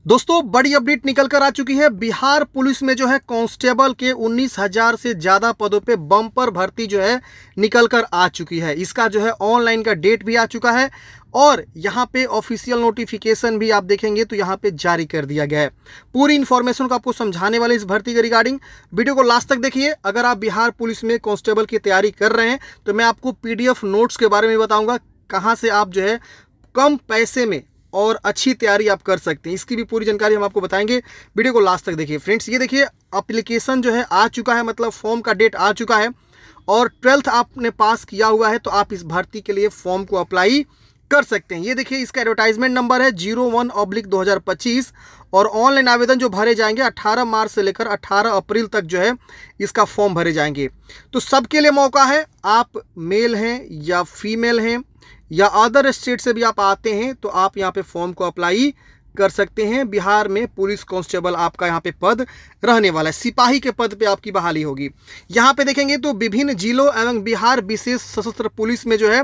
दोस्तों बड़ी अपडेट निकल कर आ चुकी है। बिहार पुलिस में जो है कांस्टेबल के 19,000 से ज़्यादा पदों पे बम्पर भर्ती जो है निकल कर आ चुकी है। इसका जो है ऑनलाइन का डेट भी आ चुका है और यहाँ पे ऑफिशियल नोटिफिकेशन भी आप देखेंगे तो यहाँ पे जारी कर दिया गया है। पूरी इन्फॉर्मेशन को आपको समझाने वाले इस भर्ती के रिगार्डिंग वीडियो को लास्ट तक देखिए। अगर आप बिहार पुलिस में कांस्टेबल की तैयारी कर रहे हैं तो मैं आपको PDF नोट्स के बारे में बताऊँगा, कहाँ से आप जो है कम पैसे में और अच्छी तैयारी आप कर सकते हैं। इसकी भी पूरी जानकारी हम आपको बताएंगे। वीडियो को लास्ट तक देखिए। फ्रेंड्स ये देखिए, एप्लीकेशन जो है आ चुका है, मतलब फॉर्म का डेट आ चुका है और 12th आपने पास किया हुआ है तो आप इस भर्ती के लिए फॉर्म को अप्लाई कर सकते हैं। ये देखिए, इसका एडवर्टाइजमेंट नंबर है 01/2025 और ऑनलाइन आवेदन जो भरे जाएंगे 18 मार्च से लेकर 18 अप्रैल तक जो है इसका फॉर्म भरे जाएंगे। तो सबके लिए मौका है, आप मेल हैं या फीमेल हैं या अदर स्टेट से भी आप आते हैं तो आप यहाँ पे फॉर्म को अप्लाई कर सकते हैं। बिहार में पुलिस कांस्टेबल आपका यहाँ पे पद रहने वाला है। सिपाही के पद पे आपकी बहाली होगी। यहाँ पे देखेंगे तो विभिन्न जिलों एवं बिहार विशेष सशस्त्र पुलिस में जो है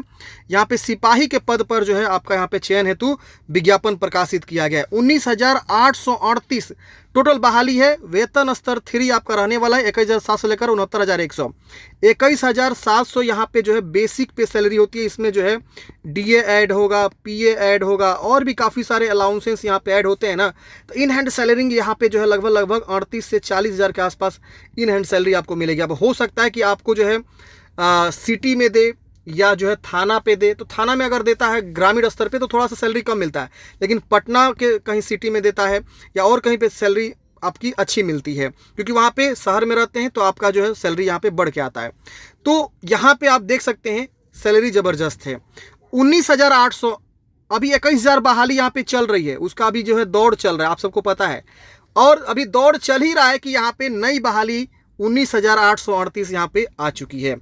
यहाँ पे सिपाही के पद पर जो है आपका यहाँ पे चयन हेतु विज्ञापन प्रकाशित किया गया है। 19,838 टोटल बहाली है। वेतन स्तर 3 आपका रहने वाला है, 21,700 से लेकर 69,100। 21,700 यहाँ पे जो है बेसिक पे सैलरी होती है। इसमें जो है DA ऐड होगा, PA ऐड होगा और भी काफ़ी सारे अलाउंसेंस यहाँ पे ऐड होते हैं ना। तो इन हैंड सैलरी यहाँ पे जो है लगभग 38 से 40,000 के आसपास इन हैंड सैलरी आपको मिलेगी। अब हो सकता है कि आपको जो है सिटी में दे या जो है थाना पे दे, तो थाना में अगर देता है ग्रामीण स्तर पे तो थोड़ा सा सैलरी कम मिलता है, लेकिन पटना के कहीं सिटी में देता है या और कहीं पे सैलरी आपकी अच्छी मिलती है, क्योंकि वहाँ पे शहर में रहते हैं तो आपका जो है सैलरी यहाँ पे बढ़ के आता है। तो यहाँ पे आप देख सकते हैं सैलरी ज़बरदस्त है। 19,800, अभी 21,000 बहाली यहाँ पे चल रही है, उसका अभी जो है दौड़ चल रहा है, आप सबको पता है। और अभी दौड़ चल ही रहा है कि यहाँ पे नई बहाली 19,838 यहाँ पे आ चुकी है।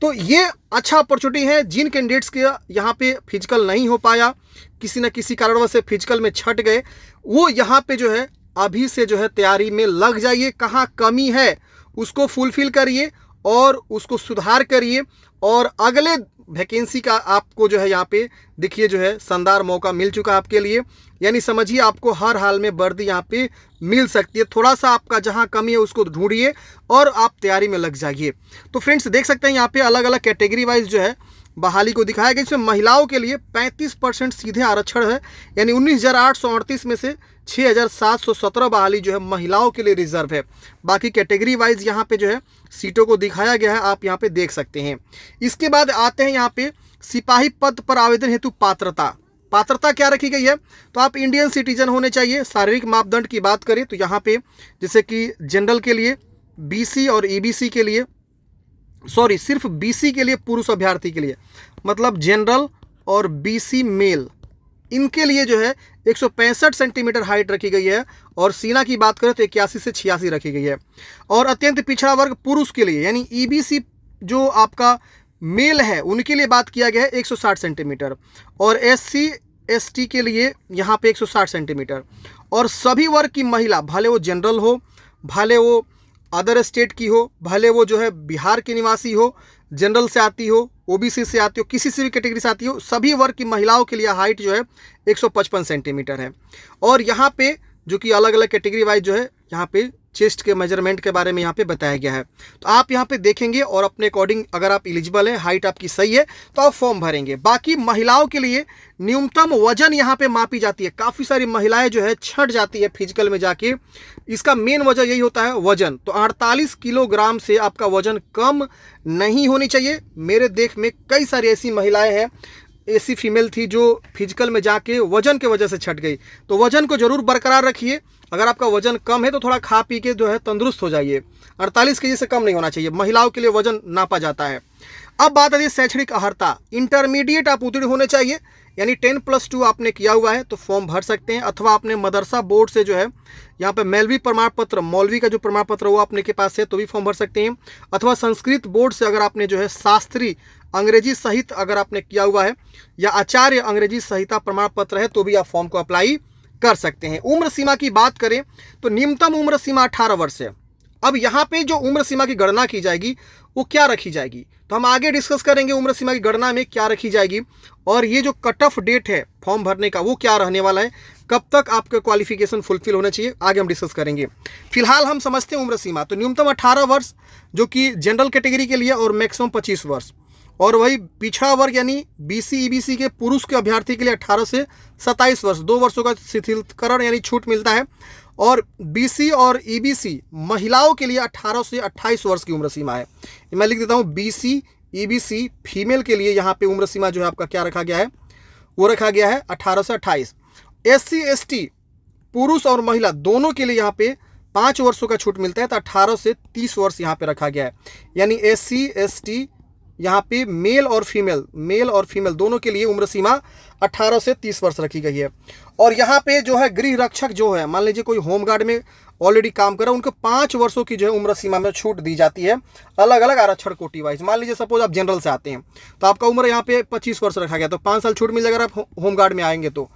तो ये अच्छा अपॉर्चुनिटी है। जिन कैंडिडेट्स के यहाँ पे फिजिकल नहीं हो पाया, किसी न किसी कारणवश से फिजिकल में छट गए, वो यहाँ पे जो है अभी से जो है तैयारी में लग जाइए। कहाँ कमी है उसको फुलफिल करिए और उसको सुधार करिए और अगले वैकेंसी का आपको जो है यहाँ पे देखिए जो है शानदार मौका मिल चुका है आपके लिए। यानी समझिए आपको हर हाल में वर्दी यहाँ पे मिल सकती है। थोड़ा सा आपका जहाँ कमी है उसको ढूंढिए और आप तैयारी में लग जाइए। तो फ्रेंड्स देख सकते हैं यहाँ पे अलग अलग कैटेगरी वाइज जो है बहाली को दिखाया गया। इसमें महिलाओं के लिए 35% सीधे आरक्षण है, यानी 19,838 में से 6,717 बहाली जो है महिलाओं के लिए रिजर्व है। बाकी कैटेगरी वाइज यहाँ पे जो है सीटों को दिखाया गया है, आप यहाँ पे देख सकते हैं। इसके बाद आते हैं यहाँ पे सिपाही पद पर आवेदन हेतु पात्रता क्या रखी गई है, तो आप इंडियन सिटीजन होने चाहिए। शारीरिक मापदंड की बात करें तो यहाँ पे जैसे कि जनरल के लिए, BC और EBC के लिए, सॉरी सिर्फ BC के लिए पुरुष अभ्यर्थी के लिए, मतलब जनरल और BC मेल, इनके लिए जो है 165 सेंटीमीटर हाइट रखी गई है। और सीना की बात करें तो 81 से 86 रखी गई है। और अत्यंत पिछड़ा वर्ग पुरुष के लिए यानी EBC जो आपका मेल है उनके लिए बात किया गया है 160 सेंटीमीटर और SC ST के लिए यहाँ पे 160 सेंटीमीटर। और सभी वर्ग की महिला, भले वो जनरल हो, भले वो अदर स्टेट की हो, भले वो जो है बिहार की निवासी हो, जनरल से आती हो, OBC से आती हो, किसी से भी कैटेगरी से आती हो, सभी वर्ग की महिलाओं के लिए हाइट जो है 155 सेंटीमीटर है। और यहाँ पे जो कि अलग अलग कैटेगरी वाइज जो है यहाँ पे चेस्ट के मेजरमेंट के बारे में यहाँ पे बताया गया है। तो आप यहाँ पे देखेंगे और अपने अकॉर्डिंग अगर आप एलिजिबल हैं, हाइट आपकी सही है तो आप फॉर्म भरेंगे। बाकी महिलाओं के लिए न्यूनतम वजन यहाँ पे मापी जाती है। काफ़ी सारी महिलाएं जो है छट जाती है फिजिकल में जाके, इसका मेन वजह यही होता है वजन। तो 48 किलोग्राम से आपका वजन कम नहीं होनी चाहिए। मेरे देख में कई सारी ऐसी महिलाएं हैं, ऐसी फीमेल थी जो फिजिकल में जाके वजन के वजह से छट गई। तो वजन को जरूर बरकरार रखिए। अगर आपका वजन कम है तो थोड़ा खा पी के जो है तंदुरुस्त हो जाइए। 48 केजी से कम नहीं होना चाहिए। महिलाओं के लिए वजन नापा जाता है। अब बात आती है शैक्षणिक अर्हता। इंटरमीडिएट आप उत्तीर्ण होने चाहिए, यानी 10+2 आपने किया हुआ है तो फॉर्म भर सकते हैं। अथवा आपने मदरसा बोर्ड से जो है यहाँ पे मौलवी प्रमाण पत्र, मौलवी का जो प्रमाण पत्र वो आपने के पास है तो भी फॉर्म भर सकते हैं। अथवा संस्कृत बोर्ड से अगर आपने जो है शास्त्री अंग्रेजी सहित अगर आपने किया हुआ है या आचार्य अंग्रेजी संहिता प्रमाण पत्र है तो भी आप फॉर्म को अप्लाई कर सकते हैं। उम्र सीमा की बात करें तो न्यूनतम उम्र सीमा 18 वर्ष है। अब यहाँ पे जो उम्र सीमा की गणना की जाएगी वो क्या रखी जाएगी, तो हम आगे डिस्कस करेंगे उम्र सीमा की गणना में क्या रखी जाएगी, और ये जो कट ऑफ डेट है फॉर्म भरने का वो क्या रहने वाला है, कब तक आपका क्वालिफिकेशन फुलफिल होना चाहिए, आगे हम डिस्कस करेंगे। फिलहाल हम समझते हैं उम्र सीमा, तो न्यूनतम 18 वर्ष जो कि जनरल कैटेगरी के लिए और मैक्सिमम 25 वर्ष, और वही पिछड़ा वर्ग यानी बीसी ईबीसी के पुरुष के अभ्यर्थी के लिए 18 से 27 वर्ष 2 वर्षों का शिथिलीकरण यानी छूट मिलता है, और बीसी और ईबीसी महिलाओं के लिए 18 से 28 वर्ष की उम्र सीमा है। मैं लिख देता हूँ बीसी ईबीसी फीमेल के लिए यहाँ पे उम्र सीमा जो है आपका क्या रखा गया है, वो रखा गया है 18 से 28। एससी एसटी पुरुष और महिला दोनों के लिए यहाँ पे 5 वर्षों का छूट मिलता है, तो 18 से 30 वर्ष यहाँ पे रखा गया है, यानी एससी एसटी यहाँ पे मेल और फीमेल दोनों के लिए उम्र सीमा 18 से 30 वर्ष रखी गई है। और यहाँ पे जो है गृह रक्षक जो है, मान लीजिए कोई होमगार्ड में ऑलरेडी काम कर रहा है, उनको 5 वर्षों की जो है उम्र सीमा में छूट दी जाती है, अलग अलग आरक्षण कोटि वाइज। मान लीजिए सपोज आप जनरल से आते हैं तो आपका उम्र यहाँ पे 25 वर्ष रखा गया, तो 5 साल छूट मिल जाएगा अगर आप होमगार्ड में आएंगे तो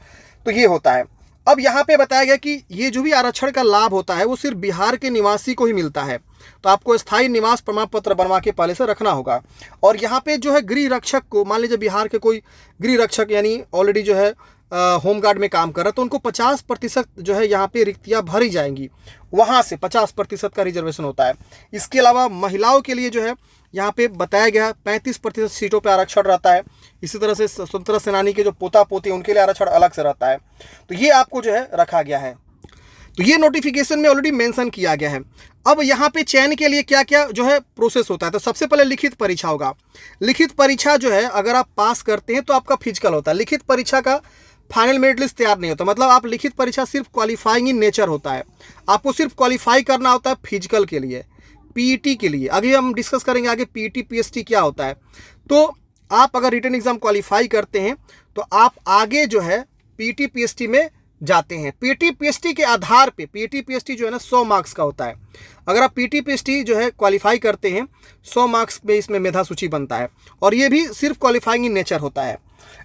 ये होता है। अब यहाँ पे बताया गया कि ये जो भी आरक्षण का लाभ होता है वो सिर्फ बिहार के निवासी को ही मिलता है, तो आपको स्थायी निवास प्रमाण पत्र बनवा के पहले से रखना होगा। और यहाँ पे जो है गृह रक्षक को, मान लीजिए बिहार के कोई गृह रक्षक यानी ऑलरेडी जो है होमगार्ड में काम कर रहा है, तो उनको 50% जो है यहाँ पे रिक्तियाँ भरी जाएंगी, वहाँ से 50% का रिजर्वेशन होता है। इसके अलावा महिलाओं के लिए जो है यहाँ पे बताया गया 35% सीटों पे आरक्षण रहता है। इसी तरह से स्वतंत्रता सेनानी के जो पोता पोती उनके लिए आरक्षण अलग से रहता है, तो ये आपको जो है रखा गया है। तो ये नोटिफिकेशन में ऑलरेडी मेंशन किया गया है। अब यहाँ पे चयन के लिए क्या क्या जो है प्रोसेस होता है, तो सबसे पहले लिखित परीक्षा होगा। लिखित परीक्षा जो है अगर आप पास करते हैं तो आपका फिजिकल होता है। लिखित परीक्षा का फाइनल मेरिट लिस्ट तैयार नहीं होता, मतलब आप लिखित परीक्षा सिर्फ क्वालिफाइंग इन नेचर होता है, आपको सिर्फ क्वालिफाई करना होता है फिजिकल के लिए, पीईटी के लिए। अभी हम डिस्कस करेंगे आगे पीईटी पीएसटी क्या होता है। तो आप अगर रिटन एग्जाम क्वालिफाई करते हैं तो आप आगे जो है पीईटी पीएसटी में जाते हैं। पीईटी पीएसटी के आधार पे, पीईटी पीएसटी जो है ना 100 मार्क्स का होता है। अगर आप पीईटी पीएसटी जो है क्वालिफाई करते हैं 100 मार्क्स पे इसमें मेधा सूची बनता है, और ये भी सिर्फ क्वालिफाइंग इन नेचर होता है,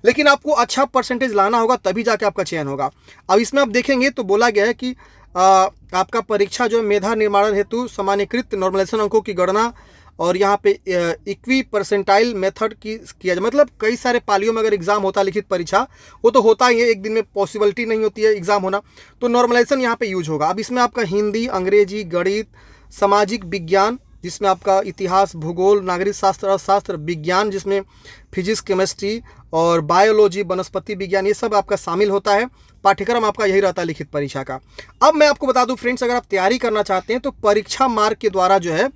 लेकिन आपको अच्छा परसेंटेज लाना होगा तभी जाके आपका चयन होगा। अब इसमें आप देखेंगे तो बोला गया है कि आपका परीक्षा जो है मेधा निर्माण हेतु सामान्यकृत नॉर्मलाइजेशन अंकों की गणना, और यहाँ पे इक्वी परसेंटाइल मेथड की किया जाए, मतलब कई सारे पालियों में अगर एग्जाम होता है लिखित परीक्षा, वो तो होता ही है, एक दिन में पॉसिबिलिटी नहीं होती है एग्जाम होना, तो नॉर्मलाइजेशन यहाँ पे यूज होगा। अब इसमें आपका हिंदी, अंग्रेजी, गणित, सामाजिक विज्ञान जिसमें आपका इतिहास, भूगोल, नागरिक शास्त्र, अर्थशास्त्र, विज्ञान जिसमें फिजिक्स, केमिस्ट्री और बायोलॉजी, वनस्पति विज्ञान, ये सब आपका शामिल होता है। पाठ्यक्रम आपका यही रहता है लिखित परीक्षा का। अब मैं आपको बता दूं फ्रेंड्स, अगर आप तैयारी करना चाहते हैं तो परीक्षा मार्ग के द्वारा जो है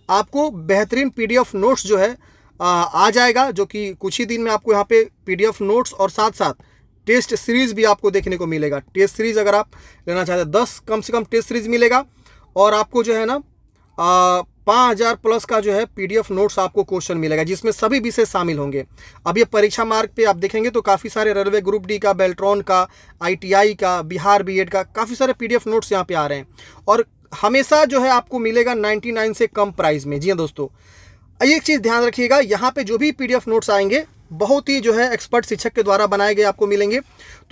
आपको बेहतरीन पीडीएफ नोट्स जो है आ जाएगा, जो कि कुछ ही दिन में आपको यहाँ पे पीडीएफ नोट्स और साथ साथ टेस्ट सीरीज भी आपको देखने को मिलेगा। टेस्ट सीरीज अगर आप लेना चाहते हैं 10 कम से कम टेस्ट सीरीज मिलेगा, और आपको जो है ना 5000 प्लस का जो है पीडीएफ नोट्स आपको क्वेश्चन मिलेगा, जिसमें सभी विषय शामिल होंगे। अब ये परीक्षा मार्ग पे आप देखेंगे तो काफ़ी सारे रेलवे ग्रुप डी का, बेल्ट्रॉन का, आईटीआई का, बिहार बीएड का काफ़ी सारे पीडीएफ नोट्स यहाँ पे आ रहे हैं, और हमेशा जो है आपको मिलेगा 99 से कम प्राइस में। जी हाँ दोस्तों, एक चीज़ ध्यान रखिएगा, यहाँ पे जो भी पीडीएफ नोट्स आएंगे बहुत ही जो है एक्सपर्ट शिक्षक के द्वारा बनाए गए आपको मिलेंगे।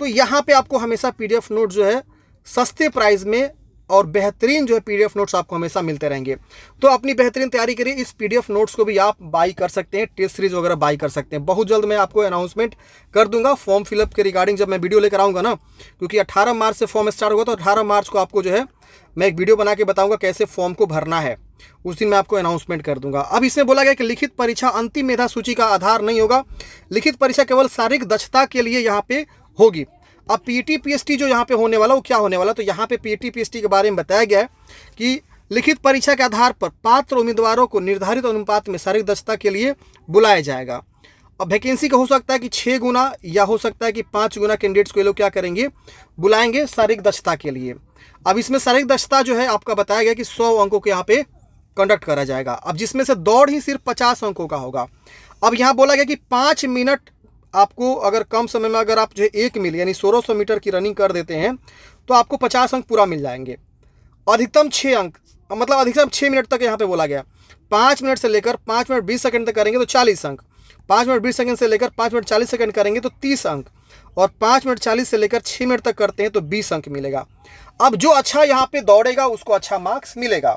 तो यहाँ पे आपको हमेशा पीडीएफ नोट्स जो है सस्ते प्राइस में और बेहतरीन जो है पीडीएफ नोट्स आपको हमेशा मिलते रहेंगे। तो अपनी बेहतरीन तैयारी करिए। इस पीडीएफ नोट्स को भी आप बाई कर सकते हैं, टेस्ट सीरीज वगैरह बाई कर सकते हैं। बहुत जल्द मैं आपको अनाउंसमेंट कर दूंगा फॉर्म फिलअप के रिगार्डिंग, जब मैं वीडियो लेकर आऊँगा ना, क्योंकि 18 मार्च से फॉर्म स्टार्ट होगा, तो 18 मार्च को आपको जो है मैं एक वीडियो बना के बताऊंगा कैसे फॉर्म को भरना है, उस दिन मैं आपको अनाउंसमेंट कर दूंगा। अब इसमें बोला गया कि लिखित परीक्षा अंतिम मेधा सूची का आधार नहीं होगा, लिखित परीक्षा केवल शारीरिक दक्षता के लिए यहाँ पे होगी। अब पीईटी पीएसटी जो यहाँ पे होने वाला वो क्या होने वाला, तो यहाँ पे पीईटी पीएसटी के बारे में बताया गया है कि लिखित परीक्षा के आधार पर पात्र उम्मीदवारों को निर्धारित अनुपात में शारीरिक दक्षता के लिए बुलाया जाएगा। अब वैकेंसी का हो सकता है कि 6 गुना या हो सकता है कि 5 गुना कैंडिडेट्स को ये लोग क्या करेंगे, बुलाएंगे शारीरिक दक्षता के लिए। अब इसमें शारीरिक दक्षता जो है आपका बताया गया कि 100 अंकों के यहाँ पे कंडक्ट करा जाएगा। अब जिसमें से दौड़ ही सिर्फ 50 अंकों का होगा। अब यहाँ बोला गया कि 5 मिनट आपको अगर कम समय में अगर आप जो 1 मील यानी 1600 मीटर की रनिंग कर देते हैं तो आपको 50 अंक पूरा मिल जाएंगे। अधिकतम 6 अंक, मतलब अधिकतम 6 मिनट तक यहाँ पे बोला गया। 5 मिनट से लेकर 5 मिनट 20 सेकंड तक करेंगे तो 40 अंक, 5 मिनट 20 सेकंड से लेकर 5 मिनट 40 सेकंड करेंगे तो 30 अंक, और 5 मिनट 40 से लेकर 6 मिनट तक करते हैं तो 20 अंक मिलेगा। अब जो अच्छा यहाँ पे दौड़ेगा उसको अच्छा मार्क्स मिलेगा।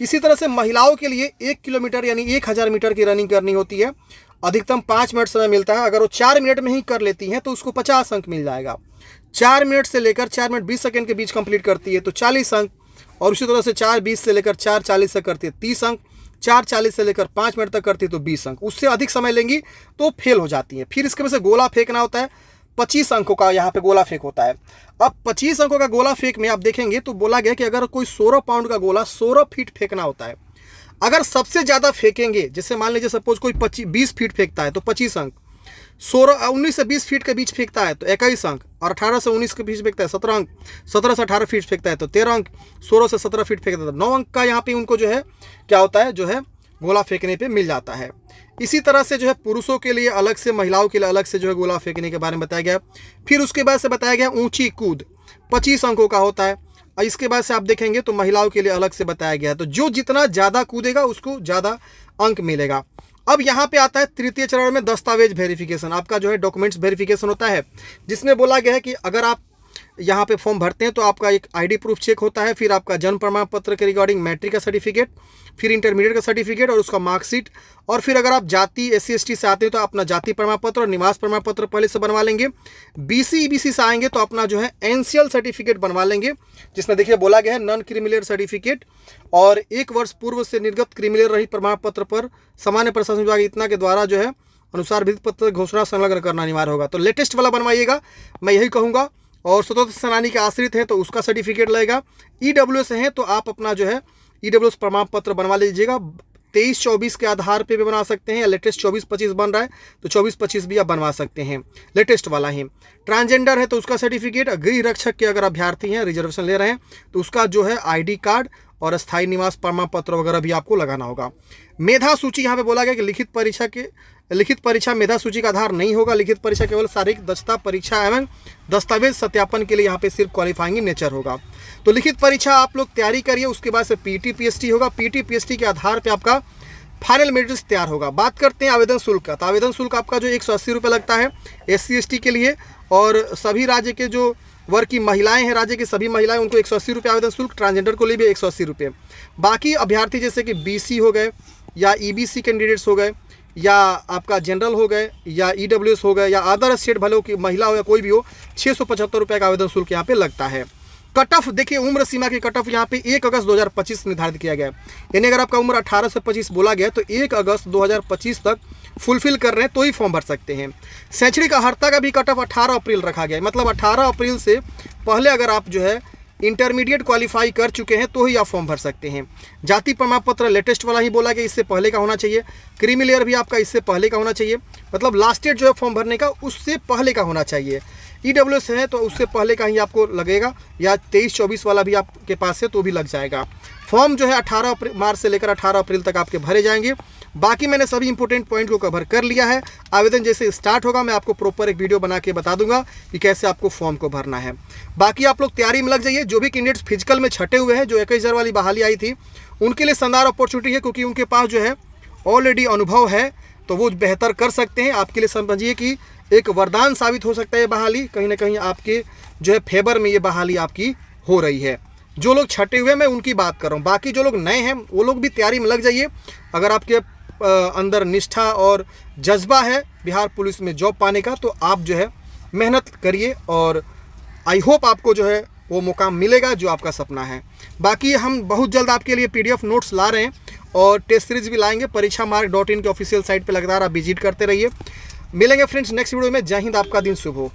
इसी तरह से महिलाओं के लिए 1 किलोमीटर यानी 1000 मीटर की रनिंग करनी होती है, अधिकतम 5 मिनट समय मिलता है। अगर वो 4 मिनट में ही कर लेती हैं तो उसको 50 अंक मिल जाएगा। 4 मिनट से लेकर 4 मिनट 20 सेकंड के बीच कंप्लीट करती है तो 40 अंक, और उसी तरह से 4:20 से लेकर 4:40 तक करती है 30 अंक, 4:40 से लेकर 5 मिनट तक करती है तो 20 अंक। उससे अधिक समय लेंगी तो फेल हो जाती हैं। फिर इसके वजह से गोला फेंकना होता है, 25 अंकों का यहाँ पे गोला फेंक होता है। अब 25 अंकों का गोला फेंक में आप देखेंगे तो बोला गया कि अगर कोई 16 पाउंड का गोला 16 फीट फेंकना होता है। अगर सबसे ज़्यादा फेंकेंगे, जैसे मान लीजिए सपोज कोई 20 फीट फेंकता है तो 25 अंक, 19 से 20 फीट के बीच फेंकता है तो 21 अंक, और 18 से 19 के बीच फेंकता है 17 अंक, 17 से 18 फीट फेंकता है तो 13 अंक, 16 से 17 फीट फेंकता है तो 9 अंक का यहाँ पे उनको जो है क्या होता है, जो है गोला फेंकने पे मिल जाता है। इसी तरह से जो है पुरुषों के लिए अलग से, महिलाओं के लिए अलग से जो है गोला फेंकने के बारे में बताया गया। फिर उसके बाद से बताया गया ऊंची कूद 25 अंकों का होता है, और इसके बाद से आप देखेंगे तो महिलाओं के लिए अलग से बताया गया है। तो जो जितना ज़्यादा कूदेगा उसको ज़्यादा अंक मिलेगा। अब यहाँ पे आता है तृतीय चरण में दस्तावेज वेरिफिकेशन, आपका जो है डॉक्यूमेंट्स वेरिफिकेशन होता है, जिसमें बोला गया है कि अगर आप यहाँ पे फॉर्म भरते हैं तो आपका एक आईडी प्रूफ चेक होता है, फिर आपका जन्म प्रमाण पत्र के रिगार्डिंग मैट्रिक का सर्टिफिकेट, फिर इंटरमीडिएट का सर्टिफिकेट और उसका मार्कशीट, और फिर अगर आप जाति SC ST से आते हैं तो अपना जाति प्रमाण पत्र और निवास प्रमाण पत्र पहले से बनवा लेंगे। BC EBC से आएंगे तो अपना जो है एनसीएल सर्टिफिकेट बनवा लेंगे, जिसमें देखिए बोला गया है नॉन क्रिमिनल सर्टिफिकेट, और 1 वर्ष पूर्व से निर्गत क्रिमिनल रहित प्रमाण पत्र पर सामान्य प्रशासन विभाग इतना के द्वारा जो है अनुसार विधिक पत्र घोषणा संलग्न करना अनिवार्य होगा। तो लेटेस्ट वाला बनवाइएगा, मैं यही कहूँगा। और स्वतंत्र सेनानी के आश्रित हैं तो उसका सर्टिफिकेट लगेगा। EWS हैं तो आप अपना जो है EWS प्रमाण पत्र बनवा लीजिएगा। 23-24 के आधार पे भी बना सकते हैं, या लेटेस्ट 24-25 बन रहा है तो 24-25 भी आप बनवा सकते हैं, लेटेस्ट वाला ही। ट्रांसजेंडर है तो उसका सर्टिफिकेट, गृह रक्षक के अगर अभ्यर्थी हैं, रिजर्वेशन ले रहे हैं तो उसका जो है ID कार्ड और स्थायी निवास प्रमाण पत्र वगैरह भी आपको लगाना होगा। मेधा सूची यहाँ पे बोला गया कि लिखित परीक्षा मेधा सूची का आधार नहीं होगा। लिखित परीक्षा केवल शारीरिक दक्षता परीक्षा एवं दस्तावेज सत्यापन के लिए यहाँ पे सिर्फ क्वालिफाइंग नेचर होगा। तो लिखित परीक्षा आप लोग तैयारी करिए, उसके बाद से PT PST होगा। PT PST के आधार पे आपका फाइनल मेरिट तैयार होगा। बात करते हैं आवेदन शुल्क का, तो आवेदन शुल्क आपका जो 180 रुपये लगता है SC ST के लिए, और सभी राज्य के जो वर्ग की महिलाएं हैं, राज्य की सभी महिलाएं, उनको 180 रुपये आवेदन शुल्क, ट्रांसजेंडर को लिए भी 180 रुपये। बाकी अभ्यर्थी जैसे कि BC हो गए या EBC कैंडिडेट्स हो गए या आपका जनरल हो गए या EWS हो गए या अदर स्टेट भले की महिला हो या कोई भी हो, 675 रुपये का आवेदन शुल्क यहाँ पे लगता है। कट ऑफ देखिए, उम्र सीमा की कट ऑफ यहाँ पे 1 अगस्त 2025 निर्धारित किया गया है। यानी अगर आपका उम्र 18 से 25 बोला गया तो 1 अगस्त 2025 तक फुलफिल कर रहे हैं तो ही फॉर्म भर सकते हैं। शैक्षणिक अर्हता का भी कट ऑफ 18 अप्रैल रखा गया है, मतलब 18 अप्रैल से पहले अगर आप जो है इंटरमीडिएट क्वालिफाई कर चुके हैं तो ही आप फॉर्म भर सकते हैं। जाति प्रमाण पत्र लेटेस्ट वाला ही बोला गया, इससे पहले का होना चाहिए। क्रीमी लेयर भी आपका इससे पहले का होना चाहिए, मतलब लास्ट डेट जो है फॉर्म भरने का उससे पहले का होना चाहिए। EWS है तो उससे पहले का ही आपको लगेगा, या 23-24 वाला भी आपके पास है तो भी लग जाएगा। फॉर्म जो है 18 मार्च से लेकर 18 अप्रैल तक आपके भरे जाएंगे। बाकी मैंने सभी इंपॉर्टेंट पॉइंट को कवर कर लिया है। आवेदन जैसे स्टार्ट होगा मैं आपको प्रॉपर एक वीडियो बना के बता दूंगा कि कैसे आपको फॉर्म को भरना है। बाकी आप लोग तैयारी में लग जाइए। जो भी कैंडिडेट्स फिजिकल में छटे हुए हैं, जो 21,000 वाली बहाली आई थी, उनके लिए शानदार अपॉर्चुनिटी है, क्योंकि उनके पास जो है ऑलरेडी अनुभव है तो वो बेहतर कर सकते हैं। आपके लिए समझिए कि एक वरदान साबित हो सकता है ये बहाली, कहीं ना कहीं आपके जो है फेवर में ये बहाली आपकी हो रही है। जो लोग छटे हुए मैं उनकी बात कर रहा हूँ, बाकी जो लोग नए हैं वो लोग भी तैयारी में लग जाइए। अगर आपके अंदर निष्ठा और जज्बा है बिहार पुलिस में जॉब पाने का तो आप जो है मेहनत करिए, और आई होप आपको जो है वो मुकाम मिलेगा जो आपका सपना है। बाकी हम बहुत जल्द आपके लिए PDF नोट्स ला रहे हैं और टेस्ट सीरीज भी लाएंगे। परीक्षामार्ग.in के ऑफिशियल साइट पर लगातार आप विजिट करते रहिए। मिलेंगे फ्रेंड्स नेक्स्ट वीडियो में। जय हिंद, आपका दिन शुभ हो।